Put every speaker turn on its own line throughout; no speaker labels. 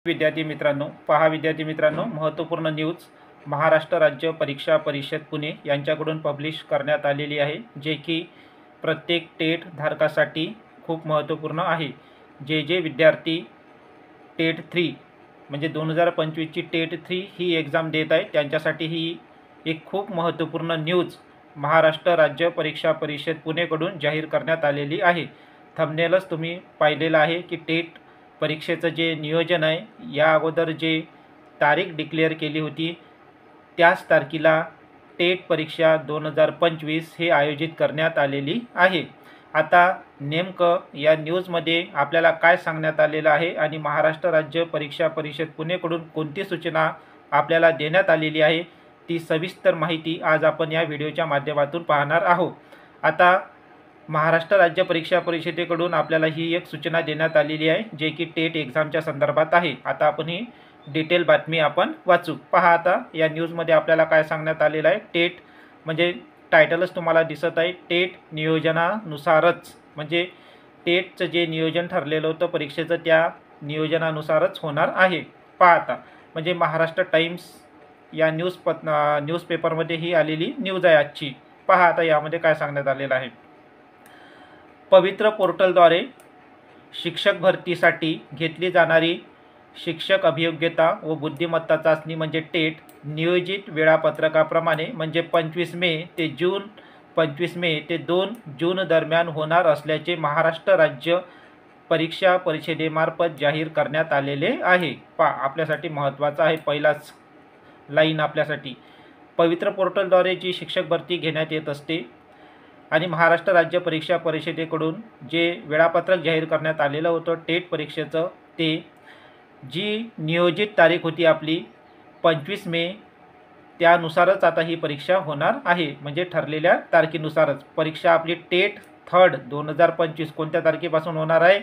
विद्यार्थी मित्रांनो, विद्यार्थी मित्रांनो, महत्त्वपूर्ण न्यूज महाराष्ट्र राज्य परीक्षा परिषद पुणे यांच्याकडून पब्लिश करण्यात आलेली आहे, जे की प्रत्येक टेट धारकासाठी खूप महत्त्वपूर्ण आहे। जे विद्यार्थी टेट 3 म्हणजे 2025 ची टेट 3 ही एग्जाम देत आहे त्यांच्यासाठी ही एक खूप महत्त्वपूर्ण न्यूज महाराष्ट्र राज्य परीक्षा परिषद पुणेकडून जाहीर करण्यात आलेली आहे। थंबनेलच तुम्ही पाहिलेलं आहे की टेट परीक्षेचं जे नियोजन आहे, या अगोदर जे तारीख डिक्लेअर केली होती त्याच तारखेला टेट परीक्षा 2025 हे आयोजित करण्यात आलेली आहे। आता नेमकं या न्यूजमध्ये आपल्याला काय सांगण्यात आलेलं आहे आणि महाराष्ट्र राज्य परीक्षा परिषद पुणेकडून कोणती सूचना आपल्याला देण्यात आलेली आहे, ती सविस्तर माहिती आज आपण या व्हिडिओच्या माध्यमातून पाहणार आहोत। आता महाराष्ट्र राज्य परीक्षा परिषदेकडून आपल्याला ही एक सूचना देण्यात आलेली आहे, जे की टेट एक्झामच्या संदर्भात आहे। आता आपण ही डिटेल बातमी आपण वाचू। पहा, आता या न्यूजमध्ये आपल्याला काय सांगण्यात आलेलं आहे। टेट म्हणजे टायटलच तुम्हाला दिसत आहे, टेट नियोजनानुसारच, म्हणजे टेटचं जे नियोजन ठरलेलं होतं परीक्षेचं त्या नियोजनानुसारच होणार आहे। पहा आता, म्हणजे महाराष्ट्र टाइम्स या न्यूजपेपरमध्ये ही आलेली न्यूज आहे आजची। पहा आता यामध्ये काय सांगण्यात आलेलं आहे। पवित्र पोर्टलद्वारे शिक्षक भरतीसाठी घेतली जाणारी शिक्षक अभियोग्यता व बुद्धिमत्ता चाचणी म्हणजे टेट नियोजित वेळापत्रकाप्रमाणे म्हणजे 25 मे ते 2 जून दरम्यान होणार असल्याचे महाराष्ट्र राज्य परीक्षा परिषदेमार्फत जाहीर करण्यात आलेले आहे। आपल्यासाठी महत्त्वाचा आहे पहिलाच लाईन आपल्यासाठी। पवित्र पोर्टलद्वारे जी शिक्षक भरती घेण्यात येत असते आणि महाराष्ट्र राज्य परीक्षा परिषदेकडून जे वेळापत्रक जाहीर करण्यात आलेलं होतं टेट परीक्षेचं, ते जी नियोजित तारीख होती आपली 25 मे, त्यानुसारच आता ही परीक्षा होणार आहे। म्हणजे ठरलेल्या तारखेनुसारच परीक्षा आपली टेट 3 2025 कोणत्या तारखेपासून होणार आहे,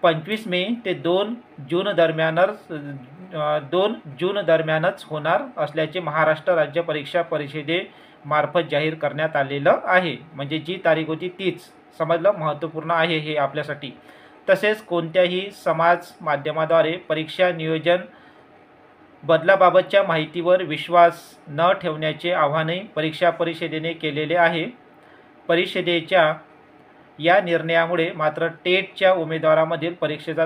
25 मे ते 2 जून दरम्यानच होणार असल्याचे महाराष्ट्र राज्य परीक्षा परिषदेमार्फत जाहीर करण्यात आलेलं आहे। म्हणजे जी तारीख होती तीच, समजलं, महत्त्वपूर्ण आहे हे आपल्यासाठी। तसेच कोणत्याही समाज माध्यमाद्वारे परीक्षा नियोजन बदलाबाबतच्या माहितीवर विश्वास न ठेवण्याचे आवाहनही परीक्षा परिषदेने केलेले आहे। परिषदेच्या या निर्णयामुळे मात्र टेटच्या उमेदवारांमधील परीक्षेचा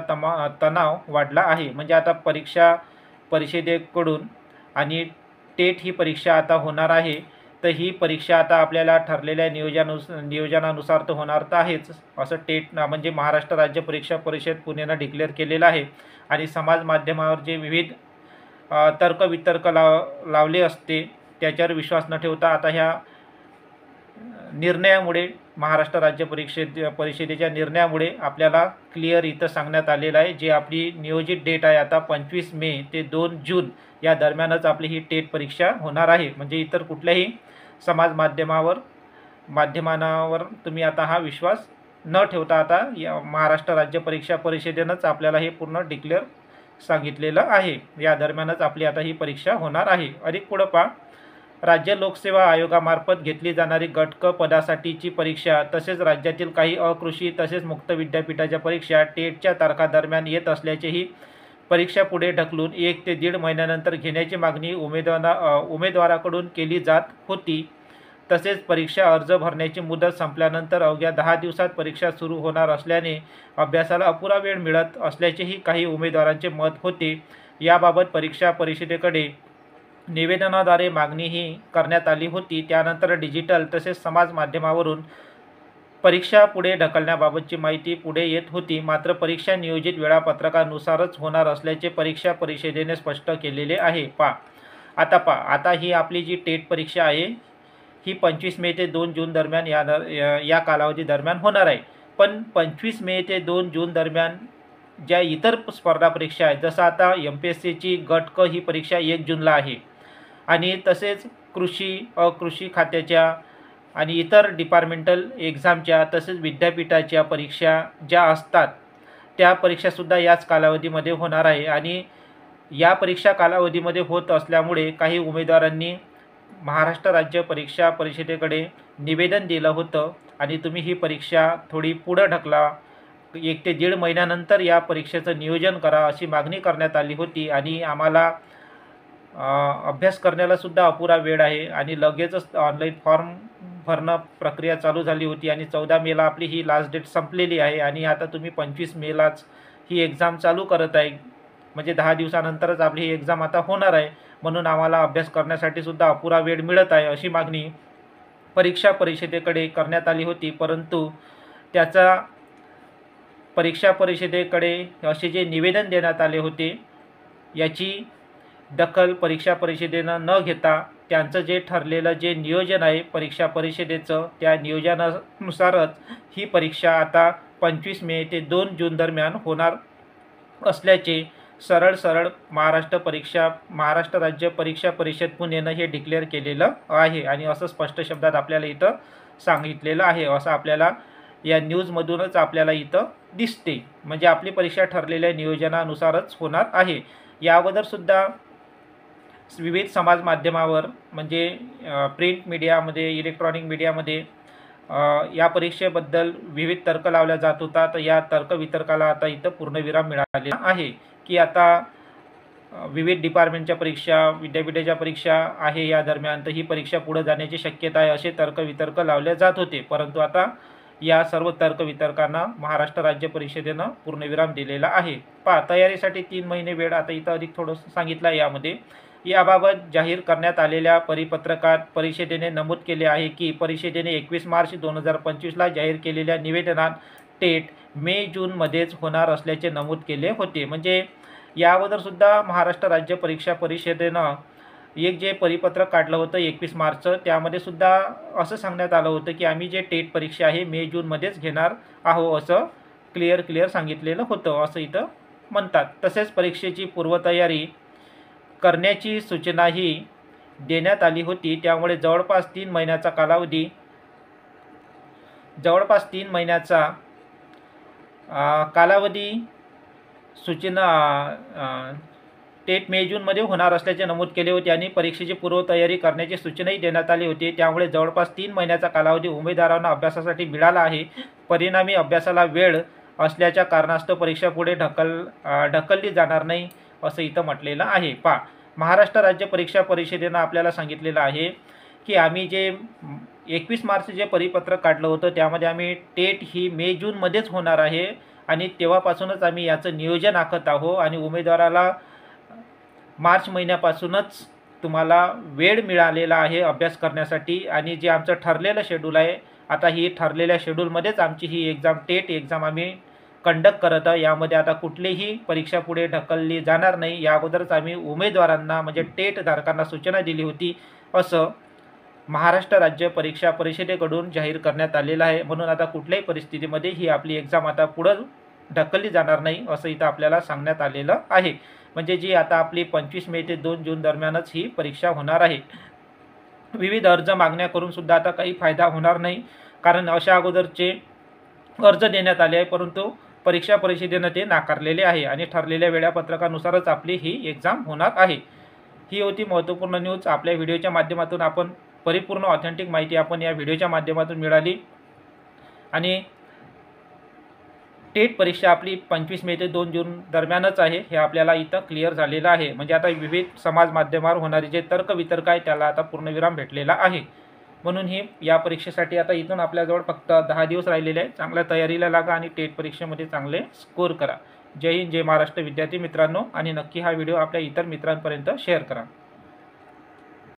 तणाव वाढला आहे। म्हणजे आता परीक्षा परिषदेकडून आणि टेट ही परीक्षा आता होणार आहे, तर ही परीक्षा आता आपल्याला ठरलेल्या नियोजनानुसार तर होणार तर आहेच, असं टेट म्हणजे महाराष्ट्र राज्य परीक्षा परिषद पुणेनं डिक्लेअर केलेलं आहे। आणि समाज माध्यमावर जे विविध तर्कवितर्क लावले असते त्याच्यावर विश्वास न ठेवता आता ह्या निर्णयामुळे, महाराष्ट्र राज्य परिषदेच्या निर्णयामुळे आपल्याला क्लिअर इथं सांगण्यात आलेलं आहे, जे आपली नियोजित डेट आहे आता 25 मे ते 2 जून या दरम्यानच आपली ही टेट परीक्षा होणार आहे। म्हणजे इतर कुठल्याही समाज माध्यमांवर तुम्ही आता हा विश्वास न ठेवता आता या महाराष्ट्र राज्य परीक्षा परिषदेनंच आपल्याला हे पूर्ण डिक्लेअर सांगितलेलं आहे, या दरम्यानच आपली आता ही परीक्षा होणार आहे। अधिक पुढं पहा, राज्य लोकसेवा आयोगामार्फत घेतली जाणारी गट क पदासाठीची परीक्षा तसेच राज्यातील काही अकृषी तसेच मुक्त विद्यापीठाच्या परीक्षा टेटच्या तारखा दरम्यान येत असल्याचेही परीक्षा पुढे ढकलून 1 ते 1.5 महिन्यानंतर घेण्याची मागणी उमेदवाराकडून केली जात होती। तसेच परीक्षा अर्ज भरण्याची मुदत संपल्यानंतर अवघ्या 10 दिवसात परीक्षा सुरू होणार असल्याने अभ्यासाला अपुरा वेळ मिळत असल्याचेही काही उमेदवारांचे मत होते। याबाबत परीक्षा परिषदेकडे निवेदनाद्वारे मागणीही करण्यात आली होती। त्यानंतर डिजिटल तसेच समाज माध्यमावरून परीक्षा पुढे ढकलण्याबाबतची माहिती पुढे येत होती, मात्र परीक्षा नियोजित वेळापत्रकानुसारच होणार असल्याचे परीक्षा परिषदेने स्पष्ट केलेले आहे। आता ही आपली जी टेट परीक्षा आहे ही 25 मे ते 2 जून दरम्यान या कालावधी दरम्यान होणार आहे। पण 25 मे ते 2 जून दरम्यान ज्या इतर स्पर्धा परीक्षा आहेत, जसं आता MPSCची गट क ही परीक्षा 1 जूनला आहे आणि तसेच कृषी अकृषी खात्याच्या आणि इतर डिपार्टमेंटल एक्झामच्या तसेच विद्यापीठाच्या परीक्षा ज्या असतात त्या परीक्षासुद्धा याच कालावधीमध्ये होणार आहे। आणि या परीक्षा कालावधीमध्ये होत असल्यामुळे काही उमेदवारांनी महाराष्ट्र राज्य परीक्षा परिषदेकडे निवेदन दिलं होतं आणि तुम्ही ही परीक्षा थोडी पुढं ढकला, 1 ते 1.5 महिन्यानंतर या परीक्षेचं नियोजन करा अशी मागणी करण्यात आली होती आणि आम्हाला अभ्यास करण्यालासुद्धा अपुरा वेळ आहे आणि लगेचच ऑनलाईन फॉर्म भरणं प्रक्रिया चालू झाली होती आणि 14 मेला आपली ही लास्ट डेट संपलेली आहे आणि आता तुम्ही 25 मेलाच ही एक्झाम चालू करत आहे, म्हणजे 10 दिवसानंतरच आपली ही एक्झाम आता होणार आहे. म्हणून आम्हाला अभ्यास करण्यासाठी सुद्धा अपुरा वेळ मिळत आहे अशी मागणी परीक्षा परिषदेकडे करण्यात आली होती. परंतु त्याचा परीक्षा परिषदेकडे असे जे निवेदन देण्यात आले होते याची दखल परीक्षा परिषदेनं न घेता त्यांचं जे ठरलेलं जे नियोजन आहे परीक्षा परिषदेचं त्या नियोजनानुसारच ही परीक्षा आता 25 मे ते 2 जून दरम्यान होणार असल्याचे सरळ महाराष्ट्र राज्य परीक्षा परिषद पुणेनं हे डिक्लेअर केलेलं आहे आणि असं स्पष्ट शब्दात आपल्याला इथं सांगितलेलं आहे. असं आपल्याला या न्यूजमधूनच आपल्याला इथं दिसते, म्हणजे आपली परीक्षा ठरलेल्या नियोजनानुसारच होणार आहे. या अगोदरसुद्धा विविध समाज माध्यमावर म्हणजे प्रिंट मीडियामध्ये, इलेक्ट्रॉनिक मीडियामध्ये या परीक्षेबद्दल विविध तर्क लावल्या जात होता. तर या तर्कवितर्काला आता इथं पूर्णविराम मिळालेला आहे की आता विविध डिपार्टमेंटच्या परीक्षा, विद्यापीठाच्या परीक्षा आहे या दरम्यान, तर ही परीक्षा पुढे जाण्याची शक्यता आहे असे तर्कवितर्क लावले जात होते. परंतु आता या सर्व तर्कवितर्कांना महाराष्ट्र राज्य परिषदेनं पूर्णविराम दिलेला आहे. तयारीसाठी 3 महिने वेळ आता इथं अधिक थोडंसं सांगितलं आहे. यामध्ये याबाबत जाहीर करण्यात आलेल्या परिपत्रकात परिषदेने नमूद केले आहे की परिषदेने 21 मार्च 2025ला जाहीर केलेल्या निवेदनात टेट मे जूनमध्येच होणार असल्याचे नमूद केले होते. म्हणजे या अगोदरसुद्धा महाराष्ट्र राज्य परीक्षा परिषदेनं एक जे परिपत्रक काढलं होतं 21 मार्चचं, त्यामध्ये सुद्धा असं सांगण्यात आलं होतं की आम्ही जे टेट परीक्षा आहे मे जूनमध्येच घेणार आहोत असं क्लिअर सांगितलेलं होतं असं इथं म्हणतात. तसेच परीक्षेची पूर्वतयारी करण्याची सूचनाही देण्यात आली होती. त्यामुळे जवळपास 3 महिन्याचा कालावधी सूचना टेट मे जूनमध्ये होणार असल्याचे नमूद केले होते आणि परीक्षेची पूर्वतयारी करण्याची सूचनाही देण्यात आली होती. त्यामुळे जवळपास 3 महिन्याचा कालावधी उमेदवारांना अभ्यासासाठी मिळाला आहे. परिणामी अभ्यासाला वेळ असल्याच्या कारणास्तव परीक्षा पुढे ढकलली जाणार नाही असं इथं म्हटलेलं आहे. महाराष्ट्र राज्य परीक्षा परिषदेनं आपल्याला सांगितलेलं आहे की आम्ही जे 21 मार्च जे परिपत्रक काढलं होतं त्यामध्ये आम्ही टेट ही मे जूनमध्येच होणार आहे आणि तेव्हापासूनच आम्ही याचं नियोजन आखत आहोत आणि उमेदवाराला मार्च महिन्यापासूनच तुम्हाला वेळ मिळालेला आहे अभ्यास करण्यासाठी आणि जे आमचं ठरलेलं शेड्यूल आहे आता ही ठरलेल्या शेड्यूलमध्येच आमची ही एक्झाम टेट एक्झाम आम्ही कंडक्ट करत आहे. यामध्ये आता कुठलीही परीक्षा पुढे ढकलली जाणार नाही. या अगोदरच आम्ही उमेदवारांना म्हणजे टेट धारकांना सूचना दिली होती असं महाराष्ट्र राज्य परीक्षा परिषदेकडून जाहीर करण्यात आलेलं आहे. म्हणून आता कुठल्याही परिस्थितीमध्ये ही आपली एक्झाम आता पुढं ढकलली जाणार नाही असं इथं आपल्याला सांगण्यात आलेलं आहे. म्हणजे जी आता आपली 25 मे ते 2 जून दरम्यानच ही परीक्षा होणार आहे. विविध अर्ज मागण्या करून सुद्धा आता काही फायदा होणार नाही, कारण अशा अगोदरचे अर्ज देण्यात आले आहे परंतु परीक्षा परिषदेनं ते नाकारलेले आहे आणि ठरलेल्या वेळापत्रकानुसारच आपली ही एक्झाम होणार आहे. ही होती महत्त्वपूर्ण न्यूज. आपल्या व्हिडिओच्या माध्यमातून आपण परिपूर्ण ऑथेंटिक माहिती आपण या व्हिडिओच्या माध्यमातून मिळाली आणि टेट परीक्षा आपली 25 मे ते 2 जून दरम्यानच आहे हे आपल्याला इथं क्लिअर झालेलं आहे. म्हणजे आता विविध समाज माध्यमावर होणारे जे तर्कवितर्क आहे त्याला आता पूर्णविराम भेटलेला आहे. म्हणून ही या परीक्षेसाठी आता इथून आपल्याजवळ फक्त 10 दिवस राहिलेले आहे. चांगल्या तयारीला लागा आणि टेट परीक्षेमध्ये चांगले स्कोर करा. जय हिंद, जय महाराष्ट्र विद्यार्थी मित्रांनो, आणि नक्की हा व्हिडिओ आपल्या इतर मित्रांपर्यंत शेअर करा.